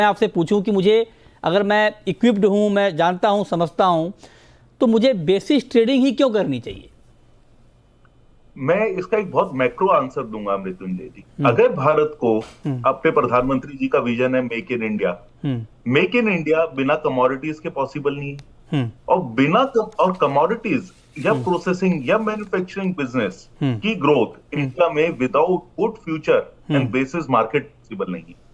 मैं आपसे पूछूं कि मुझे, अगर मैं इक्विप्ड हूं, मैं जानता हूं, समझता हूं, तो मुझे बेसिस ट्रेडिंग ही क्यों करनी चाहिए? मैं इसका एक बहुत मैक्रो आंसर दूंगा मृत्युंजय जी। हम्म। अगर भारत को, हम्म। अपने प्रधानमंत्री जी का विजन है make in India, hmm. Make in India बिना कमोडिटीज के पॉसिबल नहीं है। हम्म। और और कमोडिटीज या हम्म। प्रोसेसिंग या मैन्युफैक्चरिंग बिजनेस हम्म। की ग्रोथ हम्म। इंडिया में without good future and hmm. Basis market possible नहीं है।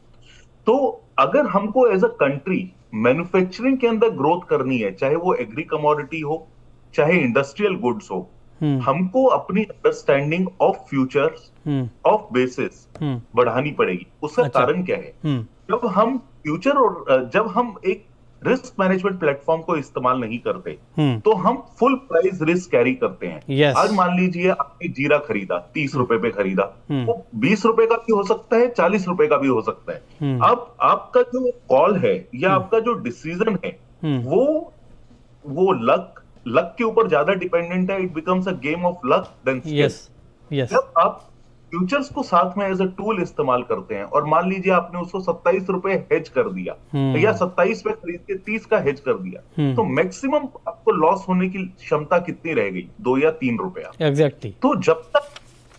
तो अगर हमको एज अ कंट्री मैन्युफैक्चरिंग के अंदर ग्रोथ करनी है, चाहे वो एग्री कमोडिटी हो, चाहे इंडस्ट्रियल गुड्स हो, हम्म। हमको अपनी understanding of futures, hmm. Of basis hmm. बढ़ानी पड़ेगी। उसका अच्छा। कारण क्या है? हम्म। जब हम फ्यूचर और जब हम एक रिस्क मैनेजमेंट प्लेटफॉर्म को इस्तेमाल नहीं करते, हम्म। तो हम फुल प्राइस रिस्क कैरी करते हैं। यस। आज मान लीजिए आपने जीरा खरीदा, 30 रुपए पे खरीदा, हम्म। वो 20 रुपए का भी हो सकता है, 40 रुपए का भी हो सकता है। हम्म। अब आपका जो कॉल है या हम्म। आपका जो डिसीजन है, हम्म। वो वो लक लक के ऊपर ज्यादा डिपेंडेंट है। It becomes a game of luck then skill. Yes. Yes. जब आप फ्यूचर्स को साथ में एज अ टूल इस्तेमाल करते हैं, और मान लीजिए आपने उसको 27 रुपए हेज कर दिया, या हम्म। 27 पे खरीद के 30 का हेज कर दिया, हम्म। तो मैक्सिमम आपको लॉस होने की क्षमता कितनी रह गई? 2 या 3 रुपया। एग्जैक्टली। तो जब तक,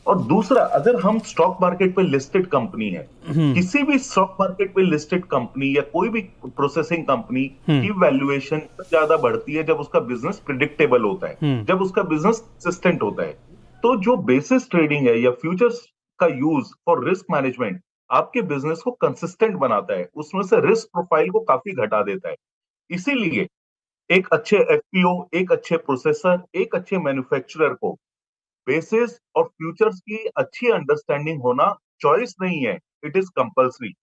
और दूसरा, अगर हम स्टॉक मार्केट पे लिस्टेड कंपनी है, हम्म। किसी भी स्टॉक मार्केट पे लिस्टेड कंपनी या कोई भी प्रोसेसिंग कंपनी हम्म। की वैल्यूएशन ज्यादा बढ़ती है जब उसका बिजनेस प्रिडिक्टेबल होता है, हम्म। जब उसका बिजनेस कंसिस्टेंट होता है। तो जो बेसिस ट्रेडिंग है या फ्यूचर्स का यूज फॉर रिस्क मैनेजमेंट आपके बिजनेस को कंसिस्टेंट बनाता है, उसमें से रिस्क प्रोफाइल को काफी घटा देता है। इसीलिए एक अच्छे एफपीओ, एक अच्छे प्रोसेसर, एक अच्छे मैन्युफैक्चरर को बेसिस और फ्यूचर्स की अच्छी अंडरस्टैंडिंग होना चॉइस नहीं है, इट इज कंपल्सरी।